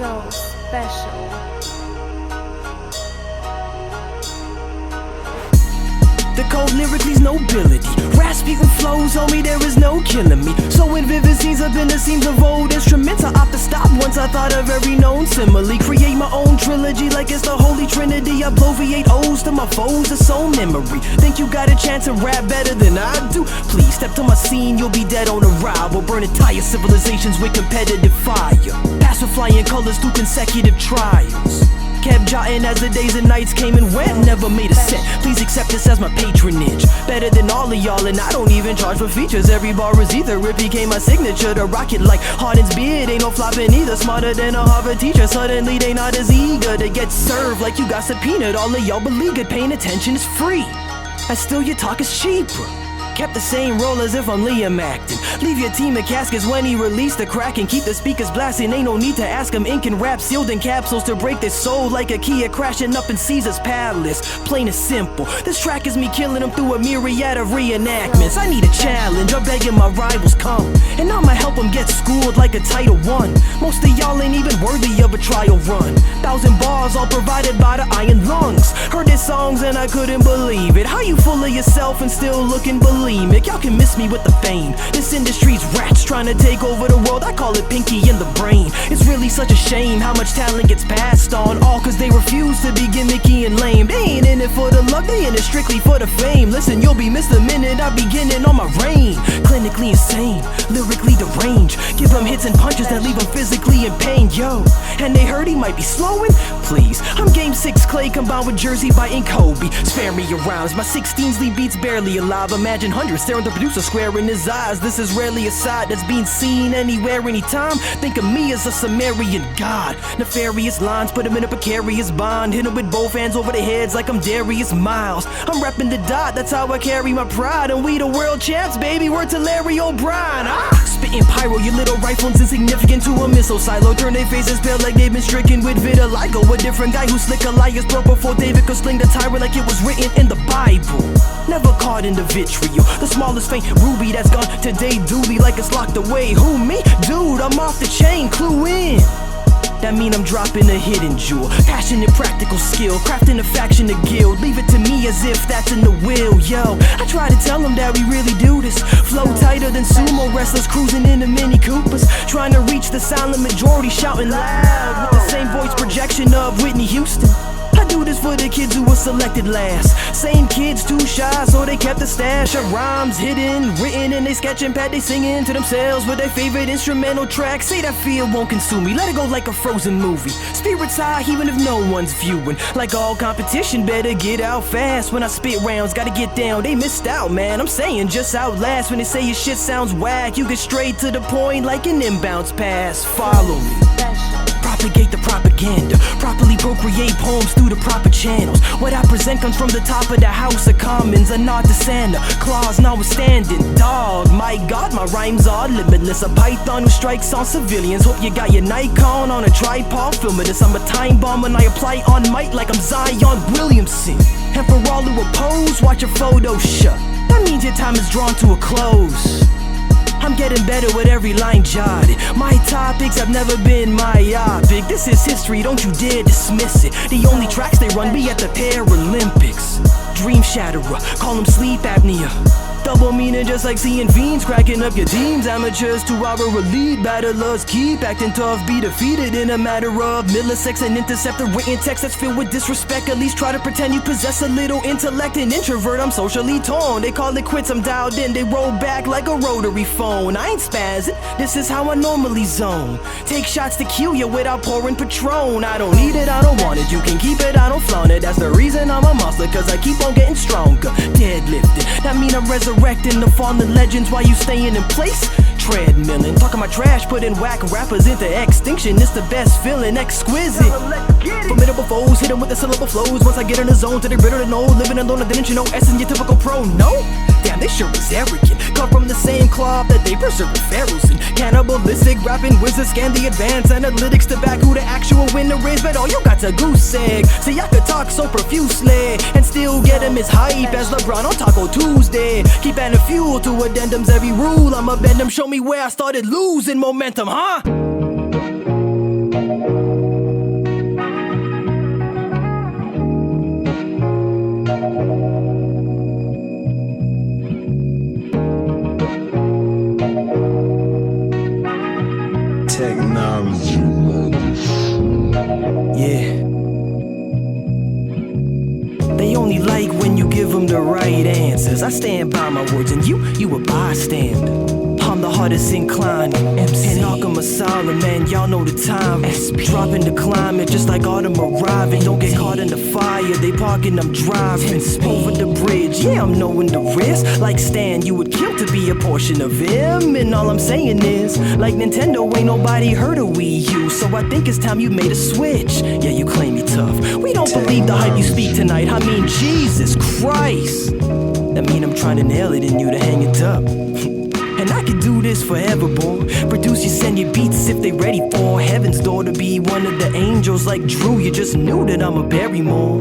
so special. The cold lyrically's nobility, raspy and flows, homie, there is no killing me. So in vivid scenes up in the seams of old instruments, I opt to stop once I thought of every known simile. Create my own trilogy like it's the Holy Trinity. I blow V8 O's to my foes, a soul memory. Think you got a chance to rap better than I do? Please step to my scene, you'll be dead on arrival. Burn entire civilizations with competitive fire. Pass with flying colors through consecutive trials. Kept jotting as the days and nights came and went. Never made a cent, please accept this as my patronage. Better than all of y'all, and I don't even charge for features. Every bar is either, it became my signature. To rock it like Harden's beard, ain't no flopping either. Smarter than a Harvard teacher, suddenly they not as eager to get served like you got subpoenaed. All of y'all beleaguered, paying attention is free, and still your talk is cheaper. Kept the same role as if I'm Liam acting. Leave your team in caskets when he released the crack, and keep the speakers blasting. Ain't no need to ask him. Ink and rap sealed in capsules to break their soul, like a Kia crashing up in Caesar's palace. Plain and simple, this track is me killing him through a myriad of reenactments. I need a challenge, I'm begging my rivals come, and I'ma help them get schooled like a Title I. Most of y'all ain't even worthy of a trial run. 1,000 bars all provided by the iron lungs. Heard their songs and I couldn't believe it. How you full of yourself and still looking bulimic? Y'all can miss me with the fame. This industry's rats trying to take over the world. I call it pinky in the brain. It's really such a shame how much talent gets passed on, all cause they refuse to be gimmicky and lame. They ain't in it for the luck, they in it strictly for the fame. Listen, you'll be missed the minute I beginning on my reign. Clinically insane, lyrically deranged. Give them hits and punches that leave them physically in pain, yo. And they heard he might be slowing? Please, I'm Game 6 Clay combined with Jersey biting Kobe. Spare me your rounds, my 16s leave beats barely alive. Imagine hundreds staring the producer square in his eyes. This is rarely a side that's being seen anywhere, anytime. Think of me as a Sumerian god. Nefarious lines put him in a precarious bond. Hit him with both hands over their heads like I'm Darius Miles. I'm repping the dot, that's how I carry my pride. And we the world champs, baby, word to Larry O'Brien. Spitting pyro, your little rifle's insignificant to a missile silo. Turn their faces pale like they've been stricken with vitiligo. A different guy who slick Elias broke before David could sling the tyrant like it was written in the Bible. Never caught in the vitriol, the smallest faint ruby that's gone today duly like it's locked away. Who, me? Dude, I'm off the chain, clue in. That mean I'm dropping a hidden jewel. Passionate practical skill, crafting a faction to guild. Leave it to me as if that's in the will, yo. I try to tell them that we really do this. Flow tighter than sumo wrestlers cruising in the Mini Coopers. Trying to reach the silent majority, shouting loud with the same voice projection of Whitney Houston. I do this for the kids who were selected last. Same kids too shy, so they kept a stash of rhymes hidden, written in they sketching pad. They singing to themselves with their favorite instrumental track. Say that fear won't consume me, let it go like a frozen movie. Spirits high even if no one's viewing. Like all competition, better get out fast. When I spit rounds, gotta get down. They missed out, man, I'm saying just outlast. When they say your shit sounds whack, you get straight to the point like an inbounds pass. Follow me. Propagate the propaganda, properly procreate poems through the proper channels. What I present comes from the top of the House of Commons. A nod to Santa Claus notwithstanding. Dog, my God, my rhymes are limitless. A python who strikes on civilians. Hope you got your Nikon on a tripod filming this. I'm a time bomb when I apply on mic like I'm Zion Williamson. And for all who oppose, watch your photo shut. That means your time is drawn to a close. I'm getting better with every line jotted. My topics have never been myopic. This is history, don't you dare dismiss it. The only tracks they run be at the Paralympics. Dream shatterer, call them sleep apnea. Double meaning just like seeing fiends cracking up your teams. Amateurs to our elite battlers keep acting tough, be defeated in a matter of milliseconds. And intercept a written text that's filled with disrespect. At least try to pretend you possess a little intellect. An introvert, I'm socially torn. They call it quits, I'm dialed in. They roll back like a rotary phone. I ain't spazzing, this is how I normally zone. Take shots to kill you without pouring Patron. I don't need it, I don't want it, you can keep it, I don't flaunt it. That's the reason I'm a monster, cause I keep on getting stronger. Deadlifting, that mean I'm resurrecting the fallen legends while you staying in place. Treadmilling, talking my trash, putting whack rappers into extinction. It's the best feeling, exquisite. Formidable foes, hit them with the syllable flows. Once I get in the zone, to they bitter to know. Living alone, didn't you know? Essing your typical pro, no? Damn, they sure is arrogant. Come from the same cloth that they preserve pharaohs in. Cannibalistic rapping wizards scan the advanced analytics to back who the actual winner is. But all you got's a goose egg. See, I could talk so profusely and still get him as hype as LeBron on Taco Tuesday. Keep adding fuel to addendums, every rule I'ma bend them. Show me where I started losing momentum, huh? give them the right answers. I stand by my words and you a bystander. I'm the hardest inclined MC. And Arkham Asylum, man, y'all know the time. SP. Dropping the climate just like autumn arriving. Don't get caught in the fire, they parking, I'm driving. Over the bridge, yeah, I'm knowing the risk. Like Stan, you would kill to be a portion of him. And all I'm saying is, like Nintendo, ain't nobody heard of Wii U. So I think it's time you made a switch. Yeah, you claim you tough. We don't believe the hype you speak tonight. I mean, Jesus Christ. That mean I'm trying to nail it in you to hang it up. And I could do this forever, boy. Producers send you beats if they ready for heaven's door to be one of the angels like Drew. You just knew that I'm a Barrymore.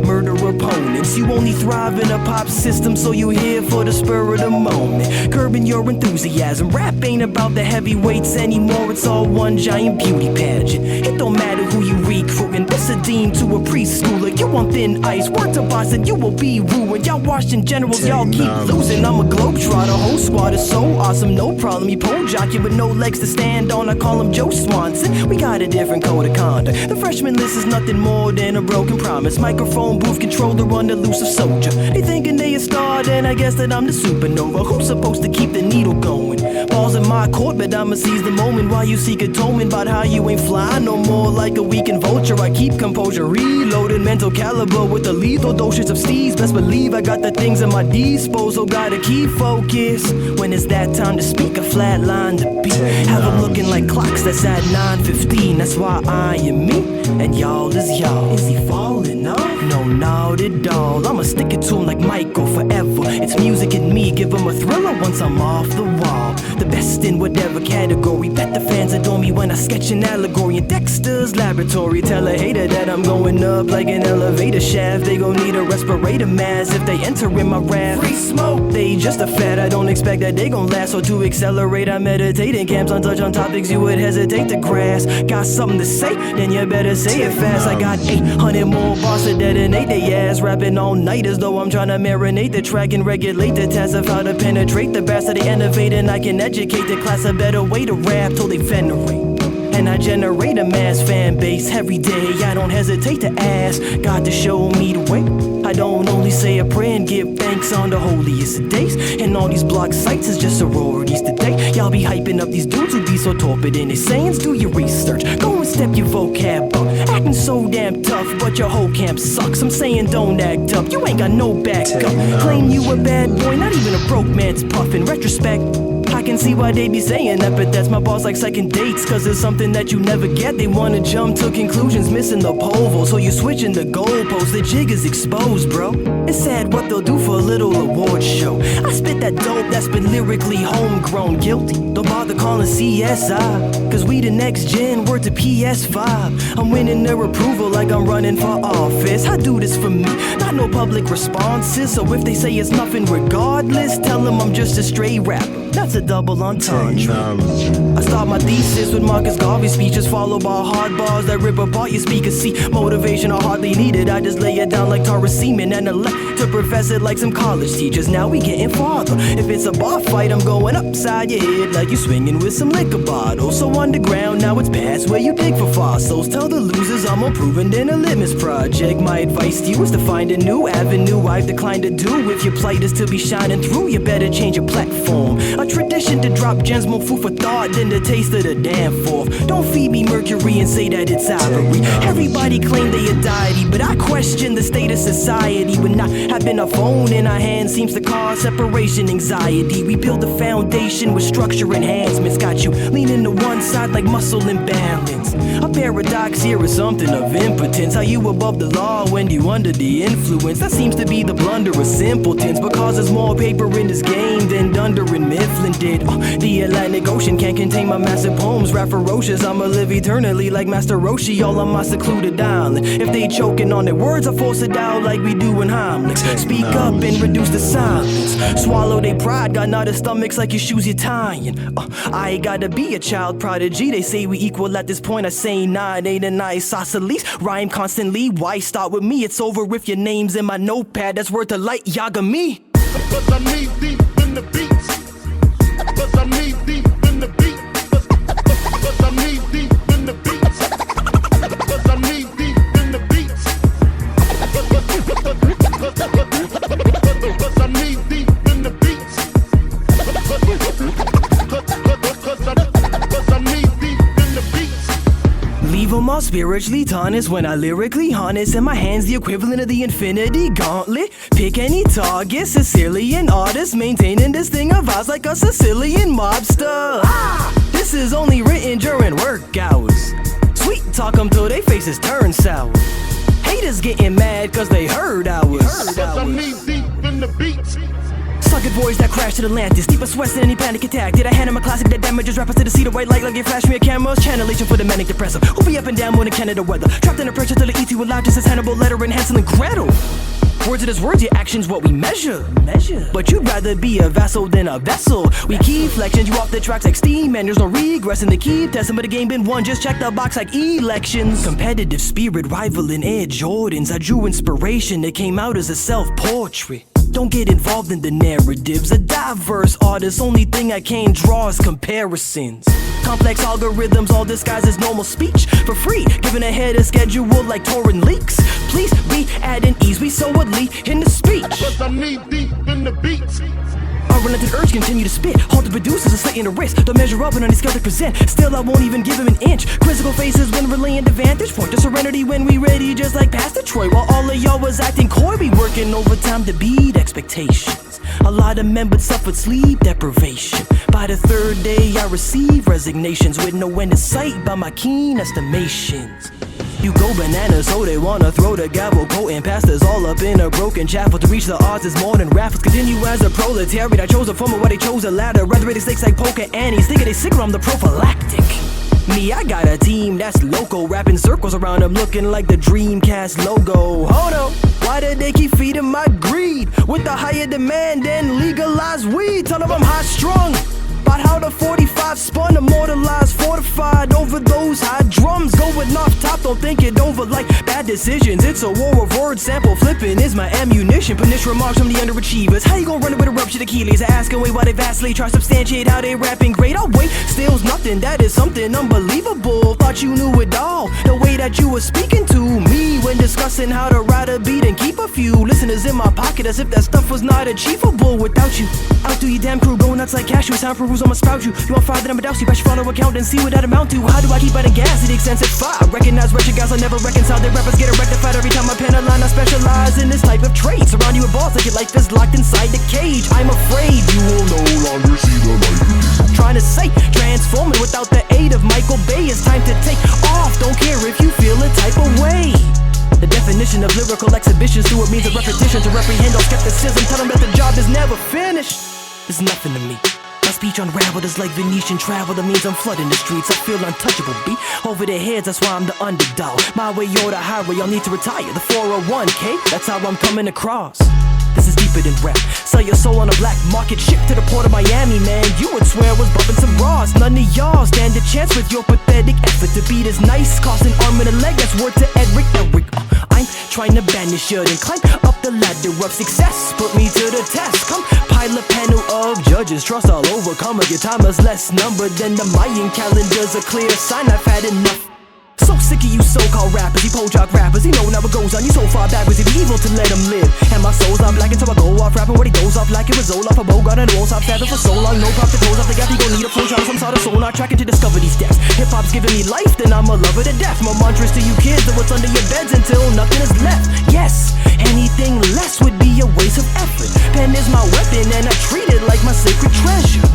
Murder opponents, you only thrive in a pop system, so you here for the spur of the moment. Curbing your enthusiasm. Rap ain't about the heavyweights anymore. It's all one giant beauty pageant. It don't matter who you recruiting. This a dean to a preschooler. You on thin ice. Word to Boston, you will be ruined. Y'all Washington Generals, y'all keep losing. I'm a globetrotter. Whole squad is so awesome, no problem. He pole jockey with no legs to stand on. I call him Joe Swanson. We got a different code of conduct. The freshman list is nothing more than a broken promise. Microphone booth controller on the elusive soldier. They thinking they a star, then I guess that I'm the supernova. Who's supposed to keep the needle going? Balls in my court, but I'ma seize the moment while you seek atonement about how you ain't fly no more like a weakened vulture. I keep composure, reloaded mental caliber with the lethal dosage of steeds. Best believe I got the things at my disposal. Gotta keep focus when it's that time to speak. A flat line to beat. Have them looking like clocks that's at 9:15. That's why I am me and y'all is y'all. Is he falling off? No, not at all. I'ma stick it to him like Michael forever. It's music in me, give him a thriller once I'm off the wall. The best in whatever category. Bet the fans adore me when I sketch an allegory in Dexter's laboratory. Tell a hater that I'm going up like an elevator shaft. They gon' need a respirator mask if they enter in my wrath. Free smoke, they just a fad. I don't expect that they gon' last. So to accelerate, I meditate in camps on touch on topics you would hesitate to grasp. Got something to say? Then you better say it fast. I got 800 more bars to detonate they ass. Rapping all night as though I'm trying to marinate the track and regulate the test of how to penetrate the best of the innovate. And I can educate the class a better way to rap till they venerate. And I generate a mass fan base every day. I don't hesitate to ask God to show me the way. I don't only say a prayer and give thanks on the holiest of days. And all these blog sites is just sororities today. Y'all be hyping up these dudes who be so torpid in their sayings. Do your research, go and step your vocab up. Acting so damn tough, but your whole camp sucks. I'm saying don't act up, you ain't got no backup. Claim you a bad boy, not even a broke man's puff. In retrospect, I can see why they be saying that, but that's my boss like second dates. Cause it's something that you never get. They wanna jump to conclusions, missing the pole. So you're switching the goalposts, the jig is exposed, bro. It's sad what they'll do for a little award show. I spit that dope that's been lyrically homegrown. Guilty, don't bother calling CSI. Cause we the next gen, word to PS5. I'm winning their approval like I'm running for office. I do this for me, not no public responses. So if they say it's nothing regardless, tell them I'm just a straight rapper. That's a double entendre. I start my thesis with Marcus Garvey's speeches, followed by hard bars that rip apart your speakers. See, motivation I hardly needed. I just lay it down like Taurus semen and elect to profess it like some college teachers. Now we getting farther. If it's a bar fight, I'm going upside your head like you swinging with some liquor bottles. So underground, now it's past where you dig for fossils. Tell the losers I'm more proven than a litmus project. My advice to you is to find a new avenue. I've declined to do. If your plight is to be shining through, you better change your platform. A tradition to drop gems, more food for thought than the taste of the damn fourth. Don't feed me mercury and say that it's ivory. Everybody claim they a deity, but I question the state of society. When not having a phone in our hand seems to cause separation anxiety. We build a foundation with structure enhancements. Got you leaning to one side like muscle imbalance. A paradox here is something of impotence. How you above the law when you under the influence? That seems to be the blunder of simpletons. Because there's more paper in this game than Dunder and Mifflin did. The Atlantic Ocean can't contain my massive poems. Rap ferocious, I'ma live eternally like Master Roshi, all on my secluded island. If they choking on their words, I force it out like we do in Heimlich. Speak up and reduce the silence. Swallow their pride, got knotted stomachs like your shoes you're tying. I ain't gotta be a child prodigy. They say we equal at this point. I say 9, 8 and isosceles. Rhyme constantly, why start with me? It's over if your name's in my notepad. That's worth a light Yagami. Cause I'm knee deep in the beats. Cause I'm knee deep in the beat. Cause I'm knee deep in the beats. Cause I'm knee deep in the beats. them all spiritually tarnished when I lyrically harness. In my hands the equivalent of the infinity gauntlet. Pick any target, Sicilian artist, maintaining this thing of ours like a Sicilian mobster. This is only written during work hours. Sweet talk 'em till they faces turn sour. Haters getting mad cause they heard ours. Cause I'm knee deep in the beats. Sucking boys that crashed at Atlantis, deeper sweats than any panic attack. Did I hand him a classic that damages rappers to the seat of white light like it flashed me a camera's channelation for the manic depressive. Who be up and down when in Canada weather, trapped under pressure till the ET will loud just as Hannibal letter and Hansel and Gretel. Words are just words, your actions what we measure. But you'd rather be a vassal than a vessel. We keep flexing you off the tracks like steam, and there's no regressing to keep testing. But the game been won, just check the box like elections. Competitive spirit rivaling Air Jordans. I drew inspiration that came out as a self-portrait. Don't get involved in the narratives. A diverse artist, only thing I can't draw is comparisons. Complex algorithms, all disguised as normal speech. For free, giving ahead a schedule like torrent leaks. Please be adding ease, we so elite in the speech. Cause I'm knee deep in the beats. Unrelented urge continue to spit. Hold the producers a slit in the wrist. Don't measure up and on these scales they present. Still I won't even give him an inch. Quizzical faces when relaying the vantage point. The serenity when we ready just like past Detroit. While all of y'all was acting coy, we working overtime to beat expectations. A lot of men but suffered sleep deprivation. By the third day I received resignations with no end in sight by my keen estimations. You go bananas, so they wanna throw the gavel, quoting pastors all up in a broken chapel. To reach the odds is more than raffles. Continue as a proletariat. I chose a former why they chose a ladder. Rather rated stakes like poker annies. Thinking they sicker, I'm the prophylactic. Me, I got a team that's local, wrapping circles around them, looking like the Dreamcast logo. Hold on, why did they keep feeding my greed? With the higher demand and legalized weed. Tell them I'm high strung. About how the 45 spun, immortalized, fortified over those high drums. Going off top, don't think it over like bad decisions. It's a war of words, sample flipping is my ammunition. Punish remarks from the underachievers. How you gonna run it with a ruptured Achilles? I ask away why they vastly try to substantiate how they rapping great. I'll wait, still's nothing, that is something unbelievable. Thought you knew it all, the way that you were speaking to me when discussing how to ride a beat and keep a few listeners in my pocket as if that stuff was not achievable without you. Out through your damn crew, going nuts like cashews. Time for I'ma sprout you. You want fire, then I'ma douse you. Best you follow account and see what that amount to. How do I keep adding gas to the extensive fire? Recognize wretched guys, I never reconcile. Their rappers get rectified every time I pen a line. I specialize in this type of trade. Surround you with balls like your life is locked inside the cage. I'm afraid you will no longer see the light. Trying to say, transforming without the aid of Michael Bay. It's time to take off. Don't care if you feel a type of way. The definition of lyrical exhibitions through a means of repetition to reprehend all skepticism. Tell them that the job is never finished. It's nothing to me. My speech unraveled is like Venetian travel. That means I'm flooding the streets. I feel untouchable, beat over their heads, that's why I'm the underdog. My way or the highway, y'all need to retire. The 401k, that's how I'm coming across. This is deeper than rap. Sell your soul on a black market, ship to the port of Miami, man. You would swear I was bumping some bras. None of y'all stand a chance with your pathetic effort to be this nice. Cost an arm and a leg, that's word to Edric. I'm trying to banish you and climb up the ladder of success. Put me to the test. Come pile a panel of judges. Trust all overcomers. Your time is less numbered than the Mayan calendar's a clear sign. I've had enough. So sick of you so-called rappers, you po-jock rappers. You know now it goes on, you so far backwards. It'd be evil to let them live. And my soul's on black until I go off rapping. What he goes off like it was all off a bogart and it won't stop fathom for so long. No prop to close off the gap, you gon' need a full shot of some sort of sonar tracking to discover these depths. Hip-hop's giving me life, then I'm a lover to death. My mantras to you kids are what's under your beds until nothing is left. Yes, anything less would be a waste of effort. Pen is my weapon and I treat it like my sacred treasure.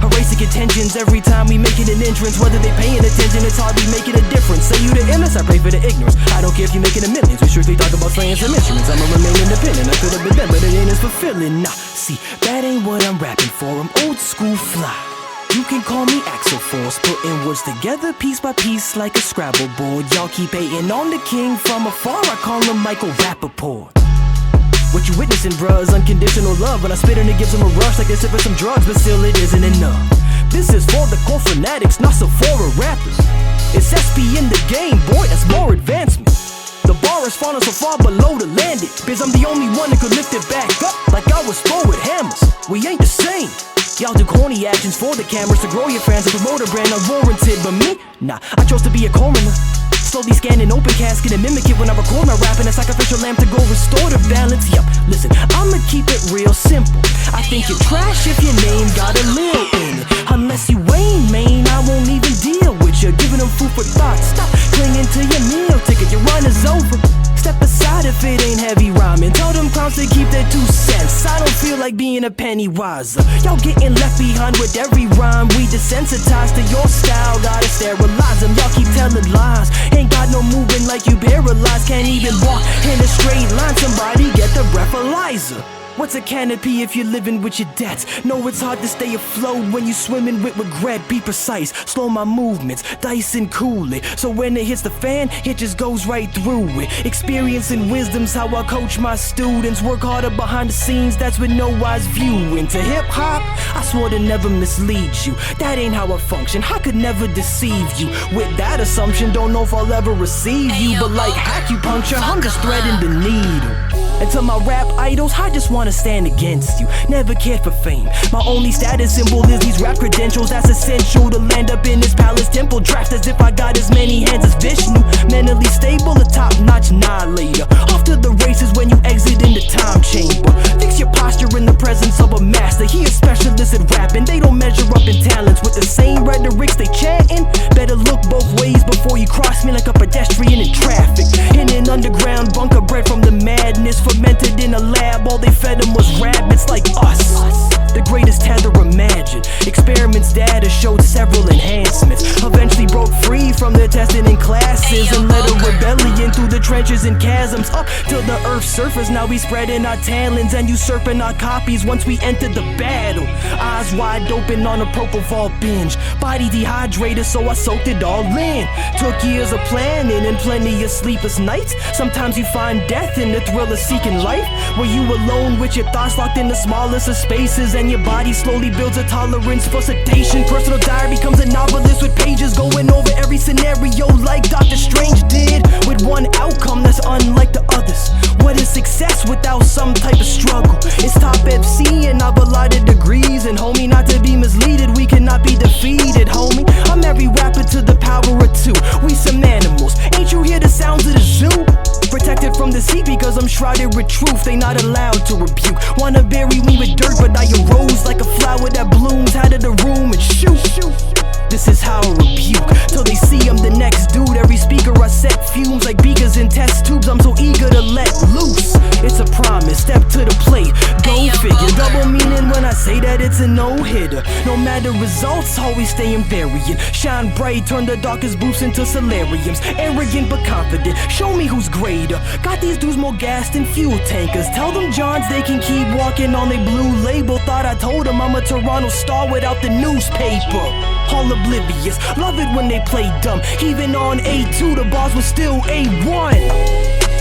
Erasing contentions every time we making an entrance. Whether they paying attention, it's hardly making a difference. Say you the illness, I pray for the ignorance. I don't care if you making a millions. We strictly talk about slaying some instruments. I'ma remain independent. I could have been them, but it ain't as fulfilling. Nah, see, that ain't what I'm rapping for. I'm old school fly. You can call me Axel Force, putting words together piece by piece like a Scrabble board. Y'all keep hating on the king from afar. I call him Michael Rappaport. What you witnessing, bruh, is unconditional love. When I spit and it gives them a rush like they're sipping some drugs, but still it isn't enough. This is for the core fanatics, not Sephora rappers. It's SP in the game, boy, that's more advancement. The bar is falling so far below to land it, because I'm the only one that could lift it back up like I was born with hammers. We ain't the same. Y'all do corny actions for the cameras to grow your fans and promote a brand unwarranted, but me? Nah, I chose to be a coroner. Slowly scanning open casket and mimic it when I record my rap in a sacrificial lamb to go restore the balance. Yup, listen, I'ma keep it real simple. I think you're trash if your name got a lil in it. Unless you ain't main, I won't even deal with you. Giving them food for thought. Stop clinging to your meal ticket, your run is over. Step aside if it ain't heavy rhyming. Tell them clowns to keep their 2 cents. I don't feel like being a penny wiser. Y'all getting left behind with every rhyme. We desensitized to your style, gotta sterilize them. Y'all keep telling lies. Ain't got no movement like you paralyzed. Can't even walk in a straight line. Somebody get the breathalyzer. What's a canopy if you're living with your debts? No, it's hard to stay afloat when you swimming with regret. Be precise, slow my movements, dice and cool it. So when it hits the fan, it just goes right through it. Experience and wisdom's how I coach my students. Work harder behind the scenes, that's with no wise view. Into hip-hop, I swore to never mislead you. That ain't how I function, I could never deceive you. With that assumption, don't know if I'll ever receive you. But like acupuncture, I'm just threading the needle. And to my rap idols, I just wanna stand against you. Never cared for fame. My only status symbol is these rap credentials. That's essential to land up in this palace temple. Draft as if I got as many hands as Vishnu. Mentally stable, a top-notch annihilator. Off to the races when you exit in the time chamber. Fix your posture in the presence of a master. He a specialist at rapping. They don't measure up in talents with the same rhetorics they chanting. Better look both ways before you cross me like a pedestrian in traffic. In an underground bunker bred from the madness. Fermented in a lab, all they fed them was rabbits like us. The greatest tether imagined. Experiments data showed several enhancements. Eventually broke free from the testing in classes and led a rebellion through the trenches and chasms up till the earth's surface. Now we spreading our talents and usurping our copies once we entered the battle. Eyes wide open on a propofol binge. Body dehydrated so I soaked it all in. Took years of planning and plenty of sleepless nights. Sometimes you find death in the thrill of seeking life. Were you alone with your thoughts locked in the smallest of spaces, and your body slowly builds a tolerance for sedation. Personal diary becomes a novelist with pages going over every scenario like Dr. Strange did, with one outcome that's unlike the others. What is success without some type of struggle? It's top FC and I've allotted degrees. And homie, not to be misleaded, we cannot be defeated, homie. I'm every rapper to the power of 2. We some animals, ain't you hear the sounds of the zoo? Protected from deceit because I'm shrouded with truth. They not allowed to rebuke. Wanna bury me with dirt, but I arose like a flower that blooms out of the room and shoot. This is how I rebuke till they see I'm the next dude. Every speaker I set fumes like beakers in test tubes. I'm so eager to let loose. It's a promise, step to the plate, go figure. Double meaning when I say that it's a no-hitter. No matter results, always stay invariant. Shine bright, turn the darkest booths into solariums. Arrogant but confident, show me who's greater. Got these dudes more gas than fuel tankers. Tell them Johns they can keep walking on their blue label. Thought I told them I'm a Toronto star without the newspaper. All oblivious, love it when they play dumb. Even on A2 the bars were still A1.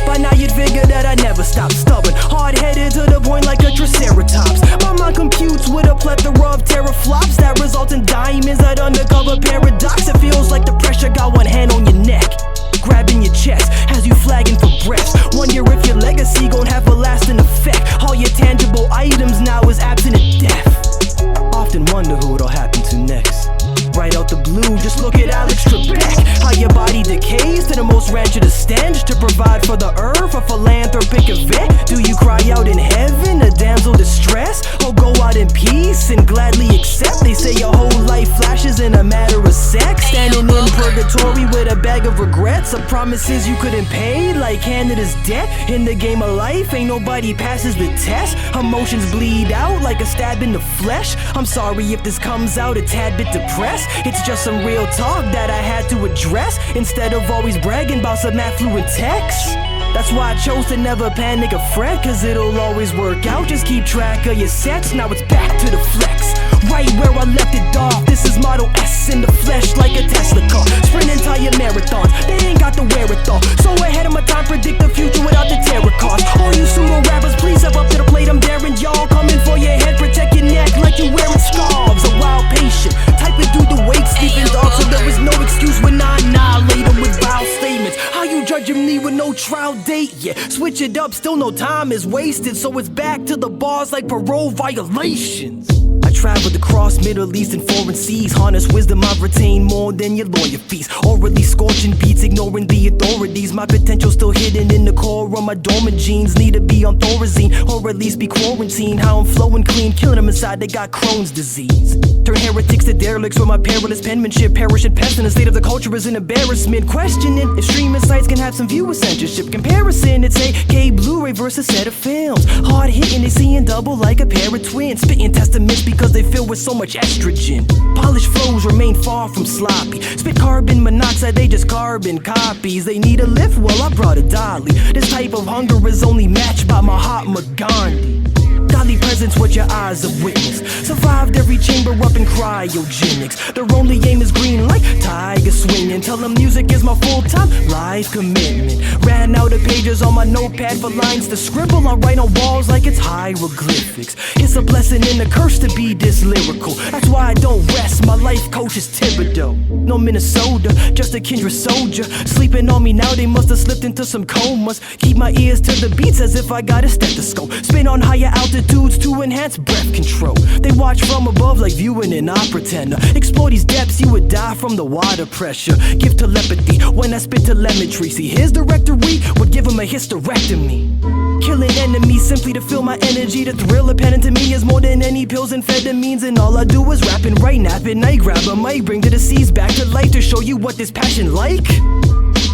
By now you'd figure that I never stop stubborn. Hard-headed to the point like a triceratops. My mind computes with a plethora of teraflops that result in diamonds that undercover paradox. It feels like the pressure got one hand on your neck, grabbing your chest as you flagging for breaths. Wonder if your legacy gon' have a lasting effect. All your tangible items now is absent of death. Often wonder who it'll happen to next. Right out the blue, just look at Alex Trebek. How your body decays to the most ratchet of stench to provide for the earth, a philanthropic event. Do you cry out in heaven, a damsel distress, or go out in peace and gladly accept? They say your whole life flashes in a matter of sex. Standing in purgatory with a bag of regrets, of promises you couldn't pay, like Canada's debt. In the game of life, ain't nobody passes the test. Emotions bleed out like a stab in the flesh. I'm sorry if this comes out a tad bit depressed. It's just some real talk that I had to address, instead of always bragging about some affluent text. That's why I chose to never panic or fret, cause it'll always work out. Just keep track of your sets, now it's back to the flex. Right where I left it off, this is Model S in the flesh like a Tesla car. Sprint entire marathons, they ain't got the wherewithal. So ahead of my time, predict the future without the terror cost. All you pseudo rappers, please step up to the plate, I'm daring y'all. Coming for your head, protect your neck like you wearing scarves. A wild patient, type it through the wake, sleeping dog. So there is no excuse when I annihilate them with vile statements. How you judging me with no trial date yet? Switch it up, still no time is wasted. So it's back to the bars like parole violations. I traveled across Middle East and foreign seas. Harness wisdom, I've retained more than your lawyer fees. Or at least scorching beats, ignoring the authorities. My potential still hidden in the core of my dormant genes. Need to be on Thorazine, or at least be quarantined. How I'm flowing clean, killing them inside, they got Crohn's disease. Turn heretics to derelicts with my perilous penmanship. Perish at pest, and the state of the culture is an embarrassment. Questioning if streaming sites can have some viewer censorship. Comparison, it's a Blu-ray versus set of films. Hard hitting, they seeing double like a pair of twins. Spitting testaments because they fill with so much estrogen. Polished flows remain far from sloppy. Spit carbon monoxide, they just carbon copies. They need a lift, well I brought a dolly. This type of hunger is only matched by Mahatma Gandhi. Godly presence, what your eyes have witnessed. Survived every chamber up in cryogenics. Their only aim is green like tiger swinging. Tell them music is my full-time life commitment. Ran out of pages on my notepad for lines to scribble. I write on walls like it's hieroglyphics. It's a blessing and a curse to be this lyrical. That's why I don't rest, my life coach is Thibodeau. No Minnesota, just a kindred soldier. Sleeping on me now, they must have slipped into some comas. Keep my ears to the beats as if I got a stethoscope. Spin on higher altitudes to enhance breath control. They watch from above like viewing an opera tenor. Explore these depths, you would die from the water pressure. Give telepathy when I spit telemetry. See his directory would give him a hysterectomy. Killing enemies simply to feel my energy. The thrill apparent to me is more than any pills and amphetamines. And all I do is rap and write, nap at night. Grab a mic, bring the deceased back to life to show you what this passion like.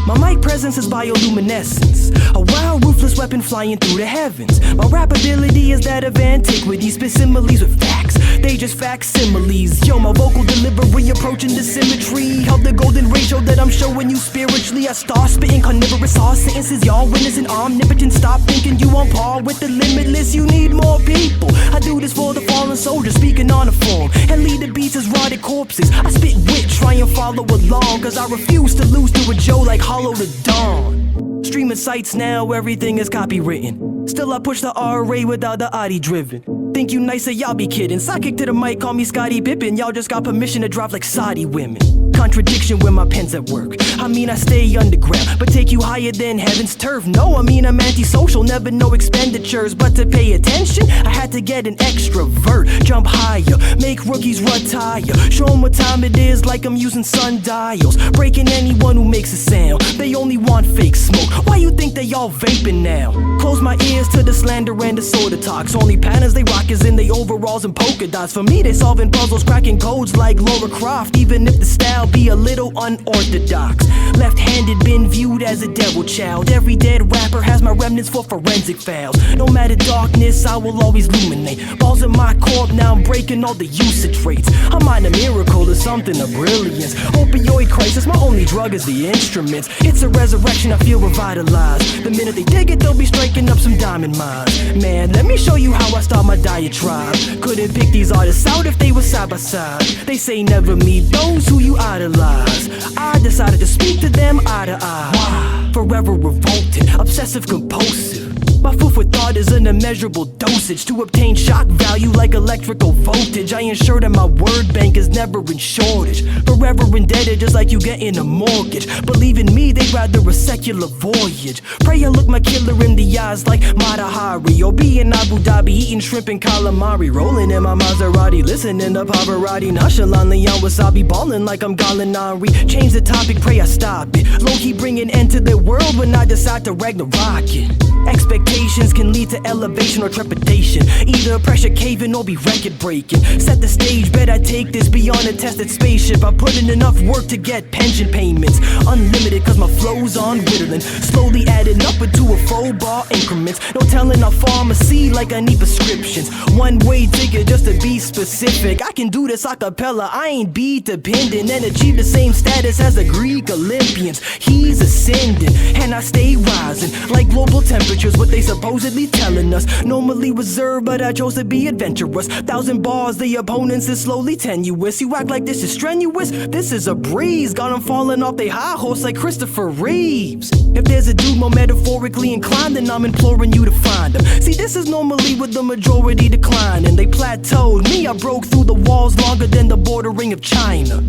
My mic presence is bioluminescence, a wild, ruthless weapon flying through the heavens. My rap ability is that of antiquity, spit similes with facts, they just facsimiles. Yo, my vocal delivery approaching the symmetry of the golden ratio that I'm showing you spiritually. I start spitting carnivorous all sentences, y'all witness and omnipotent. Stop thinking you on par with the limitless, you need more people. I do this for the fallen soldiers, speaking on a form, and lead the beats as rotted corpses. I spit wit, try and follow along, cause I refuse to lose to a Joe like Hollow the Dawn. Streaming sites now, everything is copywritten. Still I push the RA without the Audi driven. Think you nicer, y'all be kidding. Sidekick to the mic, call me Scottie Pippen. Y'all just got permission to drive like Saudi women. Contradiction when my pen's at work. I mean I stay underground, but take you higher than heaven's turf. No, I mean I'm antisocial, never no expenditures. But to pay attention, I had to get an extrovert. Jump higher, make rookies retire. Show them what time it is like I'm using sundials. Breaking anyone who makes a sound. They only want fake smoke. Why you think they all vaping now? Close my ears to the slander and the soda talks. Only patterns they rock is in they overalls and polka dots. For me they solving puzzles, cracking codes like Laura Croft. Even if the style be a little unorthodox. Left-handed been viewed as a devil child. Every dead rapper has my remnants for forensic files. No matter darkness, I will always illuminate. Balls in my corp, now I'm breaking all the usage rates. I'm on a miracle or something of brilliance. Opioid crisis, my only drug is the instruments. It's a resurrection, I feel revitalized. The minute they dig it, they'll be striking up some diamond mines. Man, let me show you how I start my diatribe. Couldn't pick these artists out if they were side by side. They say never meet those who you idolize. I decided to speak to them eye to eye. Why? Forever revolted, obsessive compulsive. My food for thought is an immeasurable dosage to obtain shock value like electrical voltage. I ensure that my word bank is never in shortage. Forever indebted just like you getting a mortgage. Believe in me, they'd rather a secular voyage. Pray I look my killer in the eyes like Mata Hari. Or be in Abu Dhabi eating shrimp and calamari. Rolling in my Maserati, listening to Pavarotti. Nonchalantly on wasabi, balling like I'm Gallinari. Change the topic, pray I stop it. Low-key bring an end to the world when I decide to Ragnarok it. Expectations can lead to elevation or trepidation. Either pressure caving or be record breaking. Set the stage, bet I take this beyond a tested spaceship. I put in enough work to get pension payments. Unlimited cause my flow's on whittling. Slowly adding up into a 4-bar increments. No telling how pharmacy like I need prescriptions. One-way ticket just to be specific. I can do this a cappella, I ain't beat dependent. And achieve the same status as the Greek Olympians. He's ascending and I stay rising like global temperatures, what they supposedly telling us. Normally reserved, but I chose to be adventurous. 1,000 bars, the opponents is slowly tenuous. You act like this is strenuous, this is a breeze. Got them falling off they high horse like Christopher Reeves. If there's a dude more metaphorically inclined, then I'm imploring you to find him. See, this is normally with the majority declining. They plateaued, me I broke through the walls longer than the bordering of China.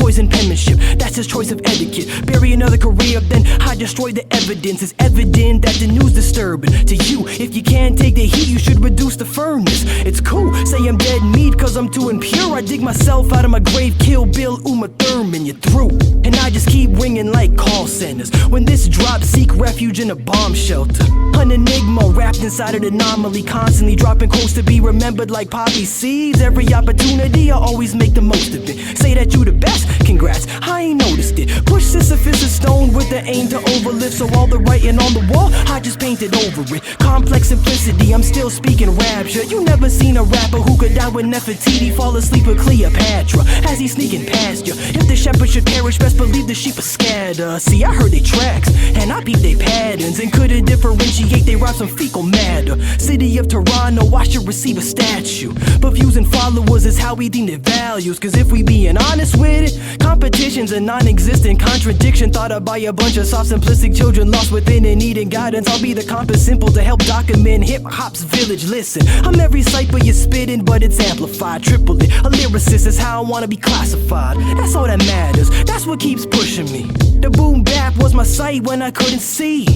poison penmanship, that's his choice of etiquette. Bury another career, then I destroy the evidence. It's evident that the news disturbing to you. If you can't take the heat, you should reduce the furnace. It's cool, say I'm dead meat cause I'm too impure. I dig myself out of my grave, Kill Bill, Uma Thurman, you're through. And I just keep ringing like call centers. When this drops, seek refuge in a bomb shelter. An enigma wrapped inside an anomaly, constantly dropping quotes to be remembered like poppy seeds. Every opportunity, I always make the most of it. Say that you the best, congrats, I ain't noticed it. Push Sisyphus a stone with the aim to overlift, so all the writing on the wall, I just painted over it. Complex simplicity, I'm still speaking rapture. You never seen a rapper who could die with Nefertiti, fall asleep with Cleopatra as he's sneaking past you. If the shepherd should perish, best believe the sheep are scatter. See, I heard they tracks, and I peeped they patterns, and couldn't differentiate they rhymes from fecal matter. City of Toronto, I should receive a statue, but views and followers is how we deem their values. Cause if we being honest with it, competition's a non-existent contradiction thought of by a bunch of soft simplistic children lost within and needing guidance. I'll be the compass simple to help document hip-hop's village. Listen, I'm every cipher you're spitting, but it's amplified. Triple it, a lyricist is how I wanna be classified. That's all that matters, that's what keeps pushing me. The boom bap was my sight when I couldn't see.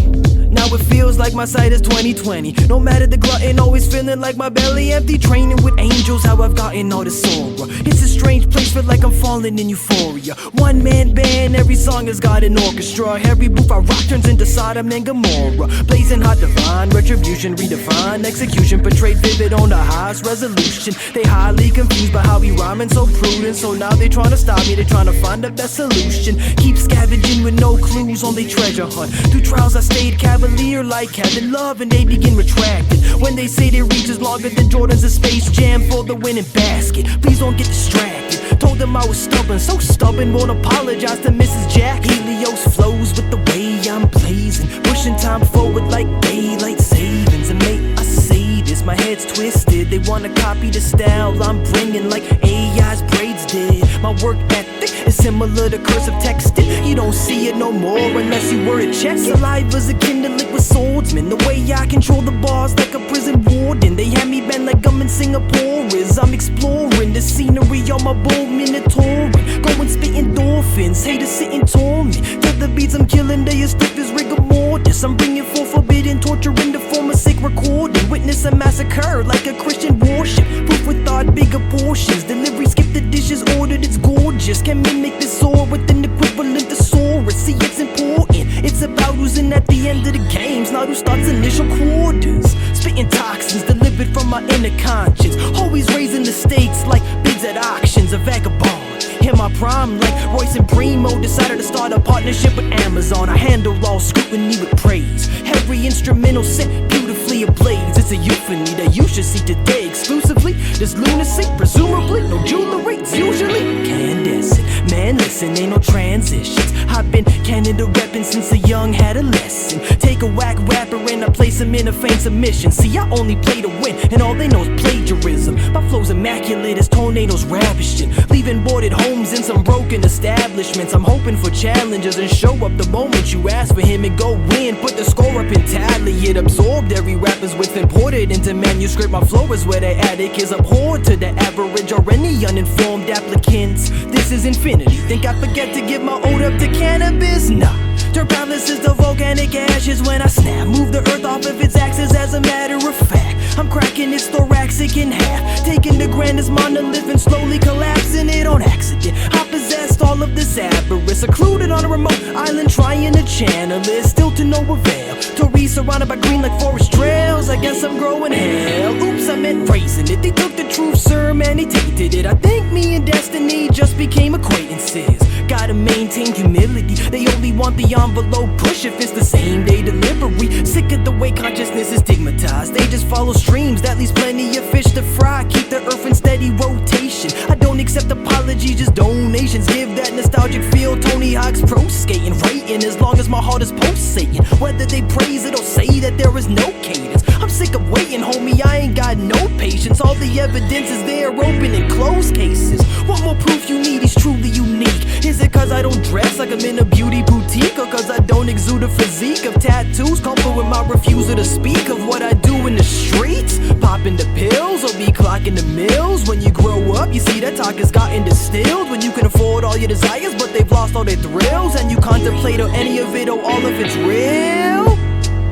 Now it feels like my sight is 20/20. No matter the glutton, always feeling like my belly empty. Training with angels, how I've gotten all this aura. It's a strange place, feel like I'm falling in euphoria. One man band, every song has got an orchestra. Every booth I rock turns into Sodom and Gomorrah. Blazing hot divine, retribution redefined. Execution portrayed vivid on the highest resolution. They highly confused by how we rhyming so prudent. So now they trying to stop me, they trying to find the best solution. Keep scavenging with no clues on they treasure hunt. Through trials I stayed cavalier like Kevin Love, and they begin retracting when they say their reach is longer than Jordan's a Space Jam for the winning basket. Please don't get distracted. Told them I was stubborn, so stubborn, won't apologize to Mrs. Jack. Helios flows with the way I'm blazing, pushing time forward like daylight savings. And may I say this, my head's twisted. They wanna copy the style I'm bringing like AI's braids did. My work ethic is similar to cursive texting. You don't see it no more unless you were to check it. Saliva's a kindling with swordsman. The way I control the bars like a prison warden. They had me bend like I'm in Singapore as I'm exploring the scenery on my bull Minotaur. Going spit endorphins, haters sit in torment. Till the beats I'm killing, they as strict as rigor mortis. I'm bringing forth forbidden torture in the form of sick recording. Witness a massacre like a Christian warship. Proof with thought, bigger portions. Delivery, skip the dishes, ordered, it's gorgeous. Can mimic this sword with an equivalent thesaurus. See, it's important. It's about who's in at the end of the games, not who starts initial quarters. Spitting toxins delivered from my inner conscience. Always raising the stakes like bids at auctions. A vagabond in my prime like Royce and Primo. Decided to start a partnership with Amazon. I handle all scrutiny with praise. Every instrumental set beautifully ablaze. It's a euphony that you should see today exclusively. This lunacy, presumably no jewelry. It's usually candescent. Man, listen, ain't no transitions. I've been Canada reppin' since a young adolescent. Take a whack rapper and I place him in a faint submission. See, I only play to win, and all they know is plagiarism. My flow's immaculate as tornadoes ravishing, leaving boarded homes in some broken establishments. I'm hoping for challenges and show up the moment you ask for him and go win. Put the score up in tally. It absorbed every rapper's with imported into manuscript. My flow is where the attic is abhorred to the average or any uninformed applicants. This is infinity. Think I forget to give my ode up to cannabis? Nah. Turn palaces to volcanic ashes when I snap. Move the earth off of its axis as a matter of fact. I'm cracking its thoracic in half, taking the grandest monolith and slowly collapsing it on accident. I possessed all of this avarice, secluded on a remote island trying to channel it, still to no avail. Tories surrounded by green like forest trails. I guess I'm growing hell. Oops, I meant raising it. They took the truth, sir, man, they tainted it. I think me and destiny just became acquaintances. Gotta maintain humility. They only want the envelope push if it's the same day delivery. Sick of the way consciousness is stigmatized. They just follow streams that leaves plenty of fish to fry. Keep the earth in steady rotation. I don't accept apologies, just donations. Give that nostalgic feel. Tony Hawk's pro skating, writing as long as my heart is pulsating. Whether they praise it or say that there is no cadence, I'm sick of waiting, homie. I ain't got no patience. All the evidence is there, open and closed cases. What more proof you need? He's truly unique. Is it cause I don't dress like I'm in a beauty boutique, or cause I don't exude a physique of tattoos? Comfort with my refusal to speak of what I do in the streets. Popping popping the pills or be clocking the mills. When you grow up, you see that talk has gotten distilled. When you can afford all your desires, but they've lost all their thrills. And you contemplate or any of it or all of it's real.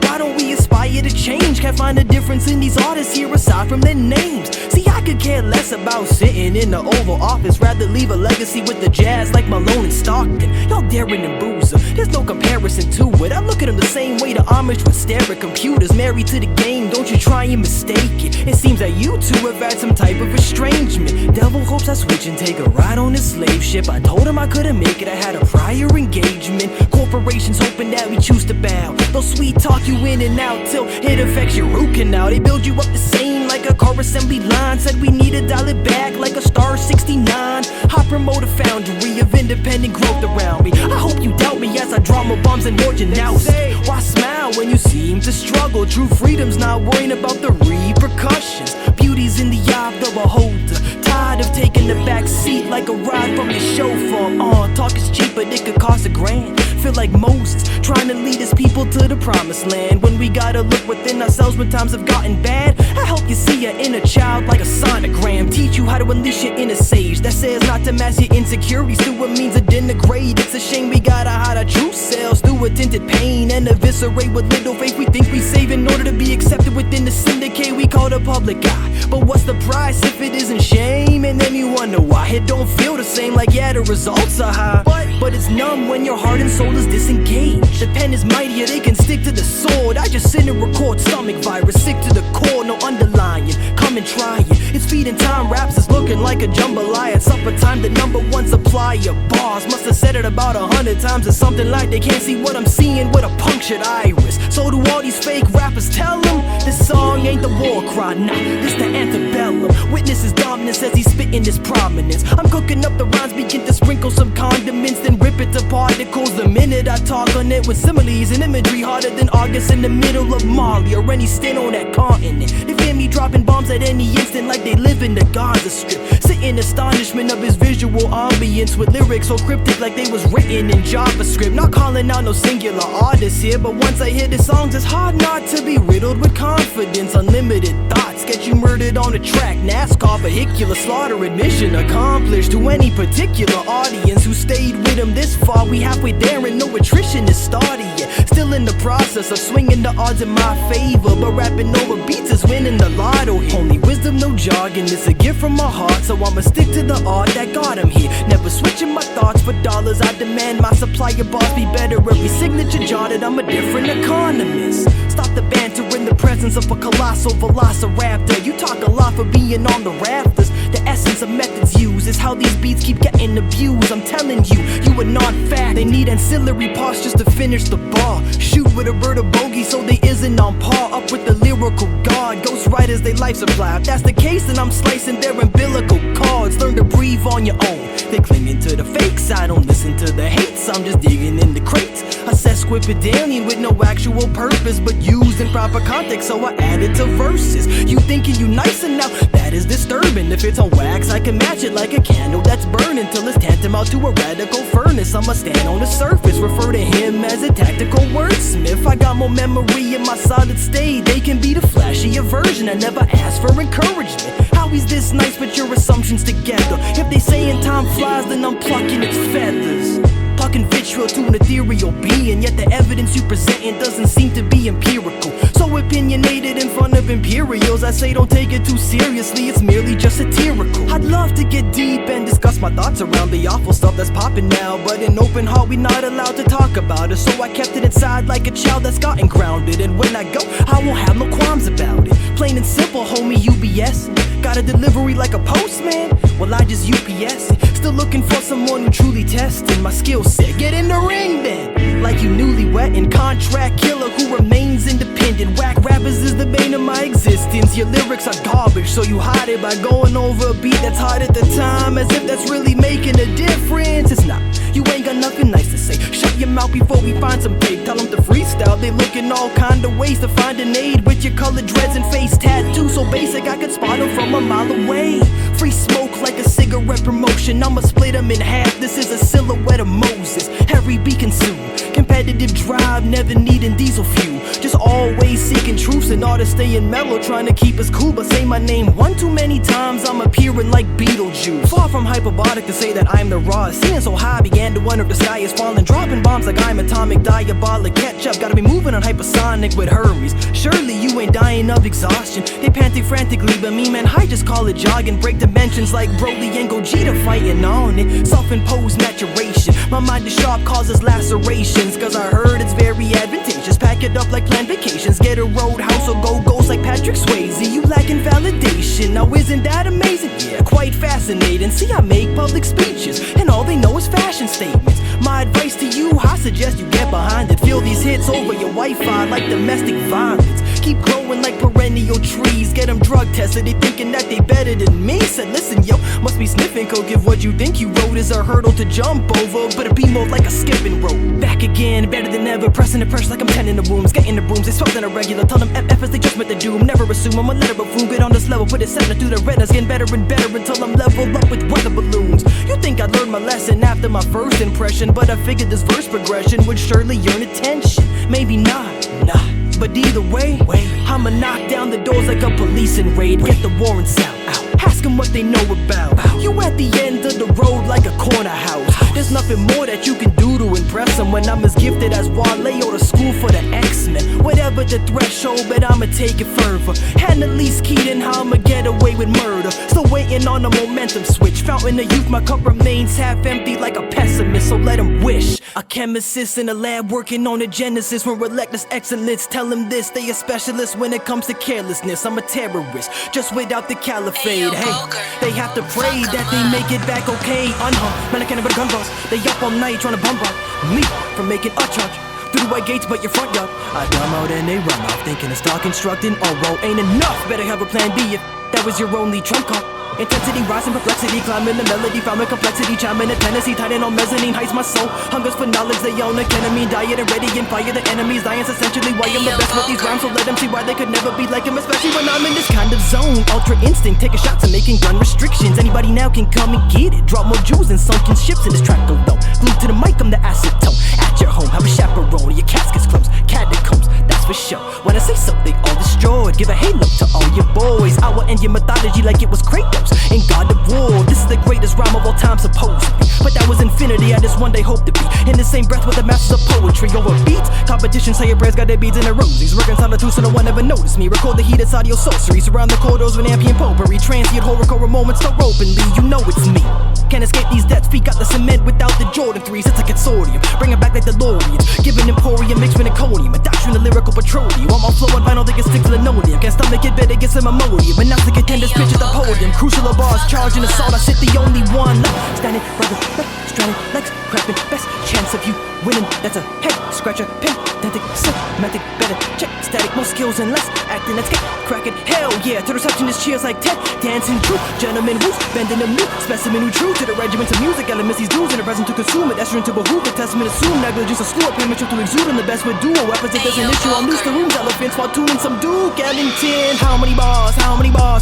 Why don't we aspire to change? Can't find a difference in these artists here aside from their names. See, I could care less about sitting in the Oval Office. Rather leave a legacy with the jazz like Malone and Stockton. Y'all Darren and Boozer, there's no comparison to it. I look at them the same way the Amish would stare at computers. Married to the game, don't you try and mistake it. It seems that you two have had some type of estrangement. Devil hopes I switch and take a ride on his slave ship. I told him I couldn't make it, I had a prior engagement. Corporations hoping that we choose to bow. They'll sweet talk you in and out till it affects your root canal. They build you up the same like a car assembly line. Said we need to dial it back like a star 69. I promote a foundry of independent growth around me. I hope you doubt me as I draw more bombs and more genouses. Why smile when you seem to struggle? True freedom's not worrying about the repercussions. Beauty's in the eye of the beholder. Tired of taking the back seat like a ride from the chauffeur. Talk is cheap but it could cost $1,000. Feel like Moses trying to lead his people to the promised land. When we gotta look within ourselves when times have gotten bad. I help you see your inner child like a sonogram. Teach you how to unleash your inner sage that says not to mask your insecurities through a means of denigrate. It's a shame we gotta hide our true selves through a tinted pain and eviscerate with little faith we think we save in order to be accepted within the syndicate we call the public eye. But what's the price if it isn't shame? And then you wonder why it don't feel the same. Like yeah, the results are high, but it's numb when your heart and soul is disengaged. The pen is mightier, they can stick to the sword. I just sit and record stomach virus, sick to the core, no underlying. Come and try it. It's feeding time raps, it's looking like a jambalaya. At supper time, the #1 supplier. Bars must have said it about 100 times. It's something like they can't see what I'm seeing with a punctured iris. So do all these fake rappers tell them this song ain't the war cry, nah, this the antebellum. Witness his dominance as he's spitting his prominence. I'm cooking up the rhymes, begin to sprinkle some condiments, then rip it to particles the minute I talk on it with similes and imagery harder than August in the middle of Mali or any stint on that continent. They fear me dropping bombs at any instant like they live in the Gaza Strip. Sit in astonishment of his visual ambience with lyrics so cryptic like they was written in JavaScript. Not calling out no singular artist here, but once I hear the songs it's hard not to be riddled with confidence. Unlimited thoughts get you murdered on the track. NASCAR vehicular slaughter admission accomplished. To any particular audience who stayed with him this far, we halfway there and no attrition is started yet. Still in the process of swinging the odds in my favor, but rapping over beats is winning the lotto here. Only wisdom, no jargon, it's a gift from my heart, so I'ma stick to the art that got him here. Never switching my thoughts for dollars, I demand my supplier boss be better. Every signature jotted, I'm a different economist. Stop the banter in the presence of a colossal velociraptor. You talk a lot for being on the rafters. The essence of methods used is how these beats keep getting abused. I'm telling you, you a non-fact. They need ancillary parts just to finish the bar. Shoot with a bird of bogey so they isn't on par. Up with the lyrical god, ghost writers they life supply. If that's the case, then I'm slicing their umbilical cords. Learn to breathe on your own. They clinging to the fakes, I don't listen to the hates. I'm just digging in the crates. Assess squipedalian with no actual purpose, but used in proper context, so I added to verses. You thinking you nice enough? That is disturbing. If it's on wax, I can match it like a candle that's burning till it's tantamount to a radical furnace. I'ma stand on the surface, refer to him as a tactical wordsmith. I got more memory in my solid state. They can be the flashier version. I never asked for encouragement. How is this nice but your assumptions together? If they saying time flies, then I'm plucking its feathers. Plucking vitriol to an ethereal being, yet the evidence you presenting doesn't seem to be empirical. So opinionated in front of imperials, I say don't take it too seriously, it's merely just satirical. I'd love to get deep and discuss my thoughts around the awful stuff that's popping now, but in open heart we not allowed to talk about it. So I kept it inside like a child that's gotten grounded, and when I go, I won't have no qualms about it. Plain and simple, homie, UBS. Got a delivery like a postman? Well, I just UPS it. Still looking for someone who truly tested my skill set. Get in the ring then, like you newlywed and contract killer who remains independent. Whack rappers is the bane of my existence. Your lyrics are garbage, so you hide it by going over a beat that's hard at the time, as if that's really making a difference. It's not. You ain't got nothing nice to say. Shut your mouth before we find some bait. Tell them to freestyle. They looking all kind of ways to find an aid. With your colored dreads and face tattoos so basic I could spot them from a mile away. Free smoke like a cigarette promotion. I'ma split them in half. This is a silhouette of Moses. Harry be consumed. Competitive drive, never needing diesel fuel. Just always seeking truths in order staying mellow. Trying to keep us cool, but say my name one too many times, I'm appearing like Beetlejuice. Far from hyperbolic to say that I'm the raw. Seeing so high, began to wonder if the sky is falling. Dropping bombs like I'm atomic, diabolic. Catch up, gotta be moving on hypersonic with Hermes. Surely you ain't dying of exhaustion. They panting frantically, but me, man, I just call it jogging. Break dimensions like Broly and Gogeta fighting on it. Self-imposed maturation. My mind is sharp, causes lacerations. Cause I heard it's very advantageous. Pack it up like planned vacations. Get a roadhouse or go ghost like Patrick Swayze. You lacking validation. Now isn't that amazing? Yeah, quite fascinating. See, I make public speeches and all they know is fashion statements. My advice to you, I suggest you get behind it. Feel these hits over your Wi-Fi like domestic violence. Keep growing like perennial trees. Get them drug tested, they thinking that they better than me. Said listen yo, must be sniffing coke if what you think you wrote is a hurdle to jump over. But it be more like a skipping rope. Back again, better than ever. Pressing the pressure like I'm tending the wounds. Getting the brooms, they swelled in a regular. Tell them FF as they just met the doom. Never assume I'm a letter of food. Get on this level, put it 7 through the retinas. Getting better and better until I'm leveled up with weather balloons. You think I learned my lesson after my first impression, but I figured this verse progression would surely earn attention. Maybe not, nah. But either way, I'ma knock down the doors like a policing raid. Get the warrants out. Ask them what they know about. You at the end of the road like a corner house. There's nothing more that you can do to impress them. When I'm as gifted as Wale or the school for the X-Men. Whatever the threshold, but I'ma take it further. And at least Keaton, how I'ma get away with murder. Still waiting on a momentum switch. Fountain of youth, my cup remains half empty like a pessimist, so let him wish. A chemist in the lab working on a genesis. When relentless excellence, tell him this. They a specialist when it comes to carelessness. I'm a terrorist, just without the caliphate. Hey, they have to pray that they make it back okay. Unhung, man, I can't have a gun bust. They up all night trying to bum rock me from making a charge through the white gates, but your front yard. I dumb out and they run off, thinking it's stock constructing. Oh, roll ain't enough. Better have a plan B if that was your only trump card. Intensity, rising perplexity, climbing the melody, found my complexity, chiming a Tennessee, tighten on mezzanine, heights my soul. Hungers for knowledge, they own a ketamine diet and ready and fire the enemies. Science essentially why I'm the best with these rhymes, so let them see why they could never be like him, especially when I'm in this kind of zone. Ultra instinct, taking shots and making gun restrictions. Anybody now can come and get it. Drop more jewels and sunken ships in this track though. Glued to the mic, I'm the acetone. At your home, have a chaperone, your casket's closed, catacombs, that's for sure. When I say so, they all destroyed. Give a halo to all your boys. I will end your mythology like it was Kratos in God of War. This is the greatest rhyme of all time, supposedly. But that was infinity, I just one day hope to be in the same breath with the masters of poetry. Over beats, competition, say your prayers, got their beads and their roses. Working solitude so no one ever noticed me. Record the heat, it's audio sorcery. Surround the corridors with ambient potpourri. Transient horror moments so openly, you know it's me. Can't escape these debts, feet got the cement without the Jordan 3s. It's a consortium, bring it back like the DeLorean. Give an emporium mixed with Iconium, a doctrine of lyrical petroleum. On my flow on vinyl, they can stick to linoleum. Can't stomach it, better get some ammonium. But not the contenders, pitch at the podium. Crucial bars, charging assault, I sit the only one left. Standing, brother, left, stranded, legs cramping. Best chance of you winning, that's a head scratcher. Pedantic, semantic, better check. Static, more skills and less acting, let's get cracking. Hell yeah, to receptionist cheers like Ted. Dancing true, gentlemen roots, bending them new. Specimen who true to the regiments of music. Elements these dudes in the present to consume it. Estrogen to behoove it, testament assume. Negligence a slew of premature to exude. And the best with dual weapons, if there's an issue, I'll loose the rooms. Elephants while tuning some Duke Ellington. How many bars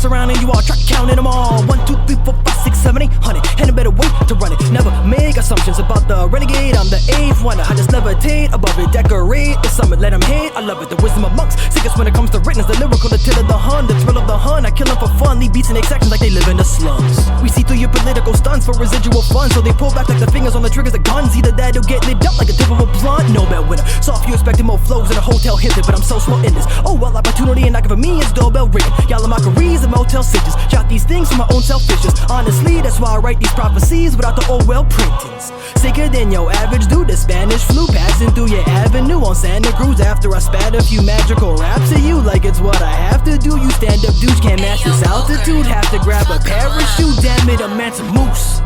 surrounding you all? Track counting them all. 1, 2, 3, 4, 5, 6, 7, 800. And a better way to run it. Never make assumptions about the renegade. I'm the eighth wonder. I just levitate above it, decorate the summit, let them hate. I love it, the wisdom of monks. Sickest when it comes to witness, the lyrical, the till of the hun, the thrill of the hun. I kill them for fun, leave beats in sections like they live in the slums. We see through your political stunts for residual fun, so they pull back like the fingers on the triggers of guns. Either that or get lit up like a tip of a blunt. Nobel winner, soft you expected more flows in a hotel hinted, but I'm so small in this. Oh well, opportunity and knocking for me is doorbell ringing. Y'all are mockeries and motel sitches. Jot these things for my own selfishness. Honestly, that's why I write these prophecies without the old well printings. Sicker than your average dude, the Spanish flu passing through your avenue on Santa Cruz. After I spat a few magical raps at you, like it's what I have to do. You stand up dudes can't match this altitude. Have to grab a parachute, damn it, a man's a moose.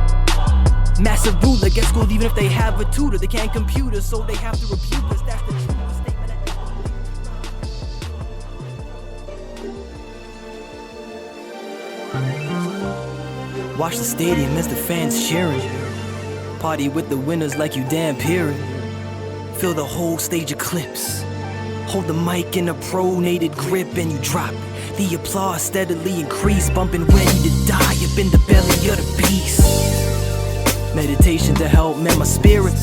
Massive ruler gets schooled even if they have a tutor. They can't compute us, so they have to rebuke us. That's the truth. Watch the stadium as the fans cheering. Party with the winners like you Dan Peary. Feel the whole stage eclipse. Hold the mic in a pronated grip and you drop it. The applause steadily increase, bumping ready to die up in the belly of the beast. Meditation to help mend my spirit.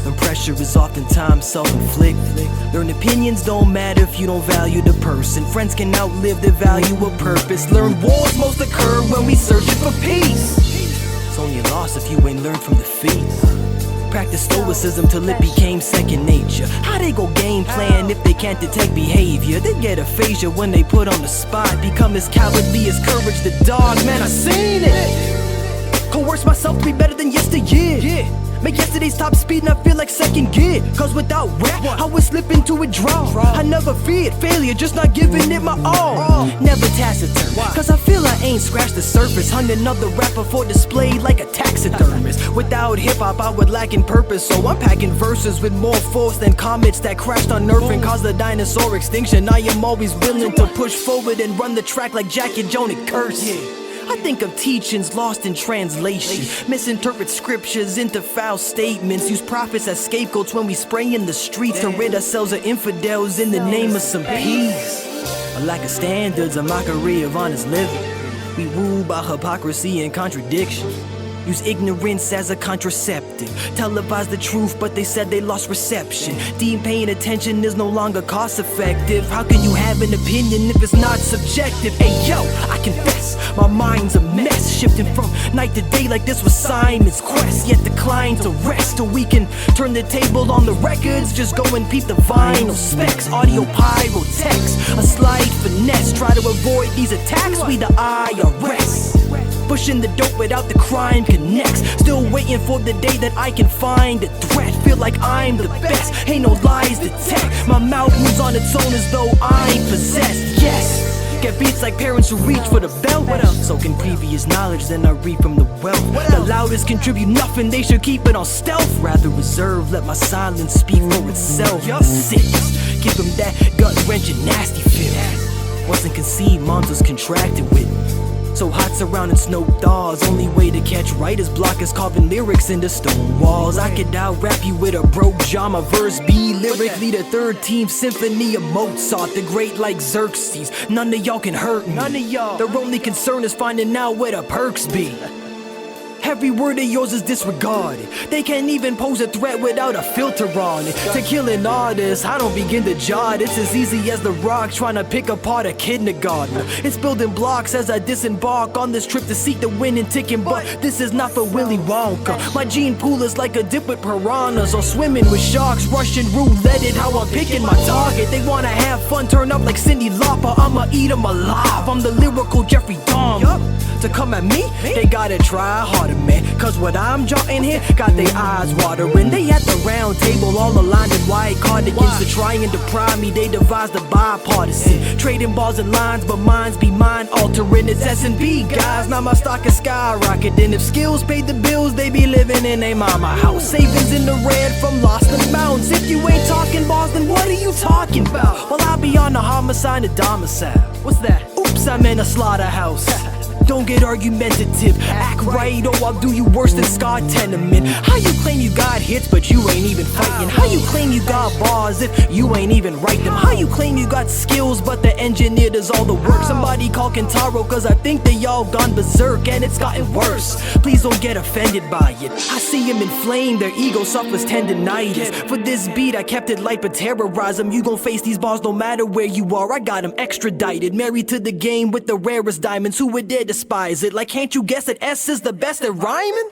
When pressure is oftentimes self-inflicted. Learn opinions don't matter if you don't value the person. Friends can outlive the value of purpose. Learn wars most occur when we searching for peace. It's only a loss if you ain't learned from defeat. Practice stoicism till it became second nature. How they go game plan if they can't detect behavior? They get aphasia when they put on the spot. Become as cowardly as Courage the Dog. Man, I seen it. Coerce myself to be better than yesteryear. Make yesterday's top speed and I feel like second gear. Cause without rap, I would slip into a draw. I never feared failure, just not giving it my all. Never taciturn, cause I feel I ain't scratched the surface. Hung another rapper for display like a taxidermist. Without hip-hop, I would lack in purpose. So I'm packing verses with more force than comets that crashed on Earth and caused the dinosaur extinction. I am always willing to push forward and run the track like Jack and Joan at Curse. I think of teachings lost in translation. Misinterpret scriptures into foul statements. Use prophets as scapegoats when we spray in the streets to rid ourselves of infidels in the name of some peace. A lack of standards, a mockery of honest living. We rule by hypocrisy and contradiction. Use ignorance as a contraceptive. Televise the truth, but they said they lost reception. Deem paying attention is no longer cost effective. How can you have an opinion if it's not subjective? Hey yo, I confess, my mind's a mess. Shifting from night to day like this was Simon's quest. Yet decline to rest till we can turn the table on the records. Just go and peep the vinyl specs. Audio pyrotext, a slight finesse. Try to avoid these attacks, we the IRS. Pushing the dope without the crime connects. Still waiting for the day that I can find a threat. Feel like I'm the best, ain't no lies detect. My mouth moves on its own as though I'm possessed. Yes, get beats like parents who reach for the belt. Soaking previous knowledge, then I read from the wealth. The loudest contribute nothing, they should keep it on stealth. Rather reserve, let my silence speak for itself. Six, give them that gut-wrenching nasty feel. Wasn't conceived, moms was contracted with. So hot surrounding snow thaws. Only way to catch writer's block is carving lyrics into stone walls. I could out-rap you with a broke drama verse B. Lyrically the 13th symphony of Mozart, the great like Xerxes. None of y'all can hurt me. None of y'all. Their only concern is finding out where the perks be. Every word of yours is disregarded. They can't even pose a threat without a filter on it. To kill an artist, I don't begin to jot. It's as easy as the rock trying to pick apart a kindergartner. It's building blocks as I disembark on this trip to seek the winning ticket. But this is not for Willy Wonka. My gene pool is like a dip with piranhas or swimming with sharks. Russian roulette it how I'm picking my target. They wanna have fun, turn up like Cyndi Lauper. I'ma eat them alive. I'm the lyrical Jeffrey Dahmer. To come at me, they gotta try harder, man. Cause what I'm jotting here got their eyes watering. They at the round table, all aligned in white cardigans. To try and deprive me, they devised a bipartisan. Trading balls and lines, but minds be mind altering. It's S&B, guys, now my stock is skyrocketing. If skills paid the bills, they be living in a mama house. Savings in the red from lost amounts. If you ain't talking balls, then what are you talking about? Well, I'll be on the homicide and domicile. What's that? Oops, I'm in a slaughterhouse. Don't get argumentative, act right or I'll do you worse than Scott Tenement. How you claim you got hits but you ain't even fighting? How you claim you got bars if you ain't even write them? How you claim you got skills but the engineer does all the work? Somebody call Kentaro cause I think they all gone berserk and it's gotten worse. Please don't get offended by it. I see him inflamed, their ego suffers tendinitis. For this beat I kept it light but terrorize them. You gon' face these bars no matter where you are. I got him extradited, married to the game with the rarest diamonds. Who would dare despise it? Like can't you guess that S is the best at rhyming?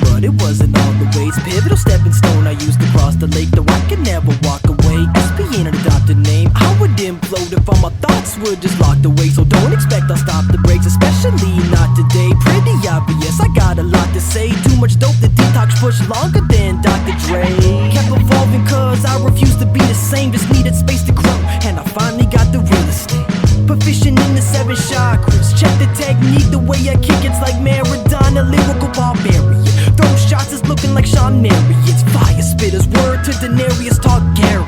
But it wasn't all the way. It's pivotal stepping stone I used to cross the lake. Though I could never walk away. SP ain't an adopted name. I would implode if all my thoughts were just locked away. So don't expect I'll stop the brakes, especially not today. Pretty obvious, I got a lot to say. Too much dope, the detox push longer than Dr. Dre. scenarios talk Gary.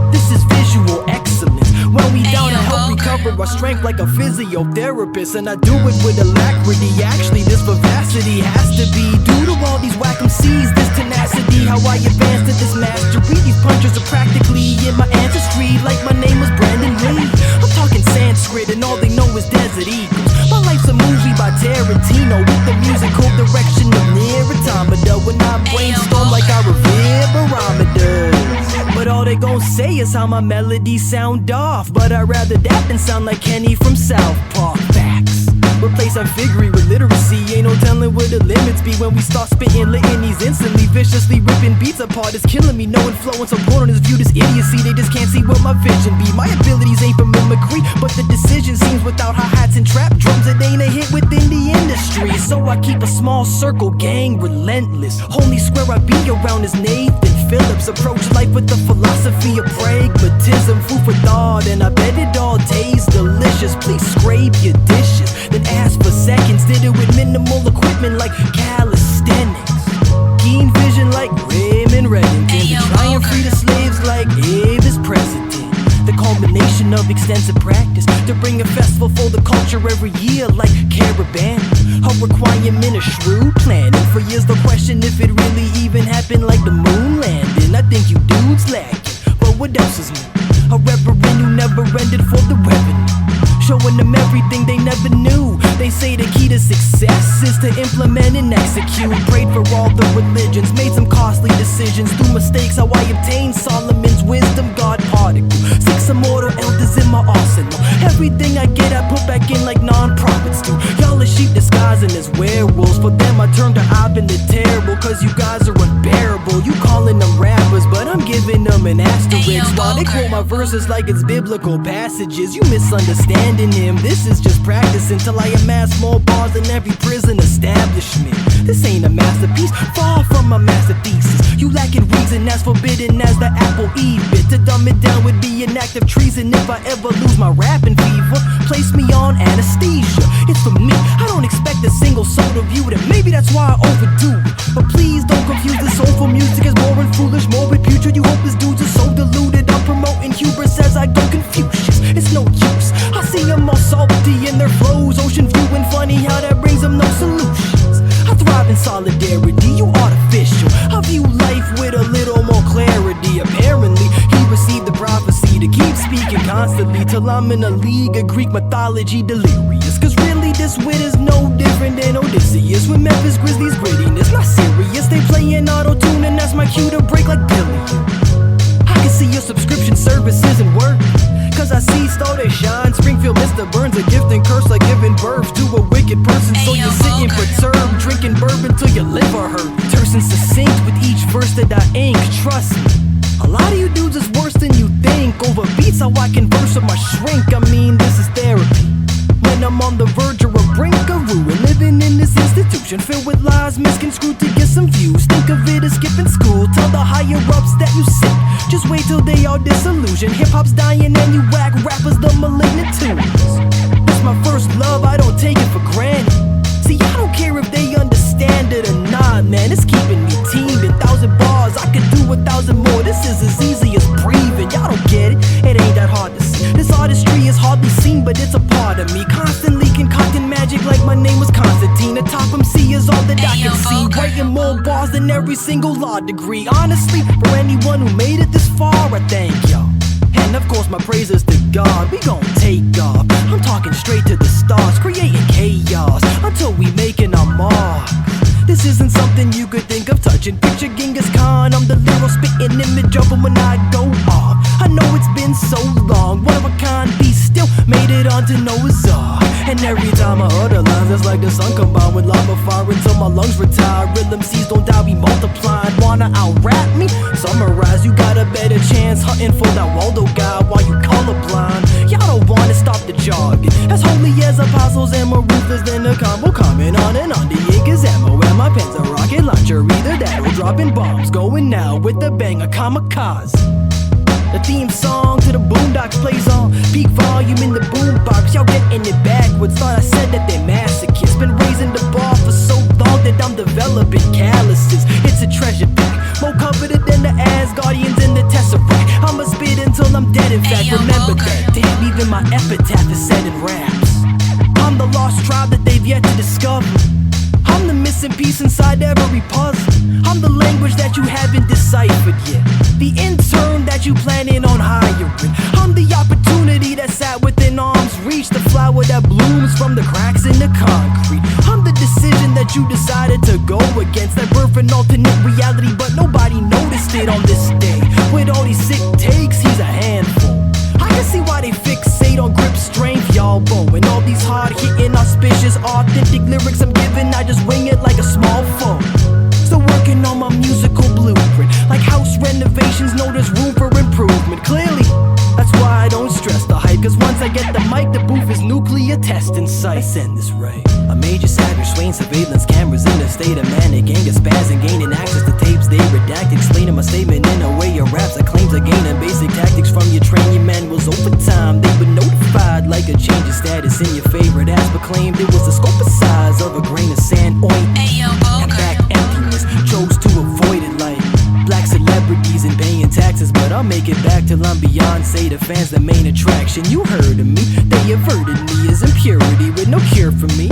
This is visual excellence. When we down to help recover our strength like a physiotherapist. And I do it with alacrity. Actually, this vivacity has to be due to all these whack MCs, this tenacity. How I advance to this mastery. These punches are practically in my ancestry, like my name was Brandon Lee. I'm talking Sanskrit and all they know is Desert Eagles. My life's a movie by Tarantino with the musical direction of Near Automata. When I brainstorm like I revere barometers. But all they gon' say is how my melodies sound off. But I'd rather that than sound like Kenny from South Park. Facts. Replace ambiguity with literacy. Ain't no telling where the limits be when we start spitting litanies instantly, viciously ripping beats apart. It's killing me. No influence or born on this view, this idiocy. They just can't see what my vision be. My abilities ain't for mimicry, but the decision seems without hi-hats and trap drums. It ain't a hit within the industry. So I keep a small circle, gang relentless. Only square I be around is Nathan Phillips. Approach life with the philosophy of pragmatism, food for thought, and I bet it all tastes delicious. Please scrape your dishes, then ask for seconds. Did it with minimal equipment like calisthenics. Keen vision like Raymond Reddington. Trying free the slaves like Abe is president. The culmination of extensive practice to bring a festival for the culture every year like Caravan. A requirement of shrewd planning. For years they'll question if it really even happened, like the moon landing. I think you dudes lacking, but what else is new? A reverend who never ended for the revenue, showing them everything they never knew. They say the key to success is to implement and execute. Prayed for all the religions, made some costly decisions. Through mistakes, how I obtained Solomon's wisdom, God particle. 6 immortal elders in my arsenal. Everything I get, I put back in like non-profits do. Y'all are sheep disguising as werewolves. For them, I turn to Ivan the Terrible, cause you guys are unbearable. You calling them rappers, but I'm giving them an asterisk. While they quote my verses like it's biblical passages, you misunderstanding him. This is just practice until I amass more bars than every prison establishment. This ain't a masterpiece, far from a master thesis. You lacking reason as forbidden as the apple Eve bit. To dumb it down would be an act of treason if I ever lose my rapping fever. Place me on anesthesia. It's for me, I don't expect a single soul to view it. Maybe that's why I overdo it. But please don't confuse the soulful music as boring, foolish, morbid, putrid. You hopeless dudes are so deluded. I'm promoting hubris as I go Confucius. It's no use, I see them all salty in their flows. Ocean view and funny how that brings them no solutions. I thrive in solidarity, you artificial. I view life with a little more clarity. Apparently, he received the prophecy to keep speaking constantly till I'm in a league of Greek mythology delirious. Cause really this wit is no different than Odysseus with Memphis Grizzlies grittiness. Not serious, they playing auto-tune and that's my cue to break like Billy. I can see your subscription service isn't working, cause I see stole they shine. Springfield Mr. Burns a gift and curse like giving birth to a wicked person. So you're sitting perturbed, drinking bourbon till your liver hurt. Terse and succinct with each verse that I ink. Trust me, a lot of you dudes is worse than you think. Over beats how I converse with my shrink. I mean this is therapy. When I'm on the verge or a brink of ruin, living in this institution filled with lies misconstrued to get some views. Think of it as skipping school. Tell the higher ups that you sick. Just wait till they are disillusioned. Hip-hop's dying and you whack rappers the malignant tunes. It's my first love, I don't take it for granted. See, I don't care if they understand it or not, man. It's keeping me teamed. 1,000 bars, I could do 1,000 more. This is as easy as breathing. Y'all don't get it, it ain't that hard to see. This artistry is hardly seen, but it's a part of me. Constantly concocting magic like my name was Constantine. The top MC is all that I can see. Writing more bars than every single law degree. Honestly, for anyone who made it this far, I thank y'all. And of course my praises to God, we gon' take off. I'm talking straight to the stars, creating chaos until we making our mark. This isn't something you could think of touching. Picture Genghis Khan, I'm the lyrical spitting image of him when I go off. I know it's been so long, one of a kind beast still made it onto Noah's Ark. And every time I utter lines, it's like the sun combined with lava fire until my lungs retire. Real MCs don't die, we multiplying. Wanna out-rap me? Summarize, you got a better chance hunting for that Waldo guy while you colorblind. Y'all don't wanna stop the jargon. As holy as apostles and more ruthless than the combo. Coming on and on, the ink is ammo and my pen's a rocket launcher. Either that or dropping bombs. Going now with the bang, a kamikaze. The theme song to the Boondocks plays on peak volume in the boombox. Y'all getting it backwards. Thought I said that they masochists. Been raising the bar for so long that I'm developing calluses. It's a treasure pack, more coveted than the Asgardian remember that. Damn, even my epitaph is said in raps. I'm the lost tribe that they've yet to discover. I'm the missing piece inside every puzzle. I'm the language that you haven't deciphered yet. The intern that you planning on hiring. I'm the opportunity that sat within arm's reach. The flower that blooms from the cracks in the concrete. I'm the decision that you decided to go against. That birth an alternate reality, but nobody noticed it on this day. With all these sick takes, he's a handful. I can see why they fixate on grip strength, y'all bone. And all these hard-hitting, auspicious, authentic lyrics I'm giving, I just wing it like a small phone. Still working on my musical blueprint. Like house renovations, know there's room for improvement. Clearly, that's why I don't stress the hype. Cause once I get the mic, the booth is nuclear testing site. Send this right. A major savage swaying surveillance cameras in a state of manic anger, spazzing, gaining access to tapes they redact, explaining my statement in a way of raps. I claims I gaining basic tactics from your training manuals. Over time, they were notified like a change of status in your favorite ass, but claimed it was the scope of size of a grain of sand oint. And back emptiness, chose to avoid it like black celebrities and paying taxes. But I'll make it back till I'm Beyonce, the fans the main attraction. You heard of me, they averted me as impurity with no cure for me.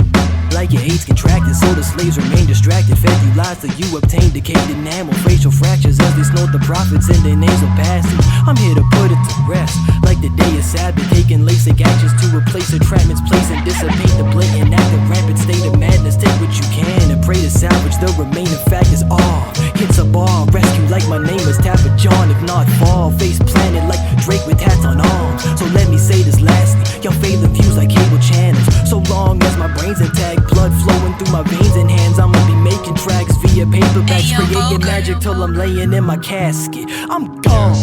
Like your AIDS contracted, so the slaves remain distracted. Fed you lies till you obtain decayed enamel, facial fractures as they snort the profits in their nasal passage. I'm here to put it to rest, like the day of Sabbath, taking LASIK actions to replace entrapment's place and dissipate the blatant act of rampant state of madness. Take what you can and pray to salvage the remaining factors. Hits a bar, rescue like my name is Tapper John. If not fall, face planted like Drake with tats on arms. So let me say this lastly, y'all failing views like cable channels. So long as my brain's intact, blood flowing through my veins and hands, I'ma be making tracks via paperbacks, creating magic till I'm laying in my casket. I'm gone.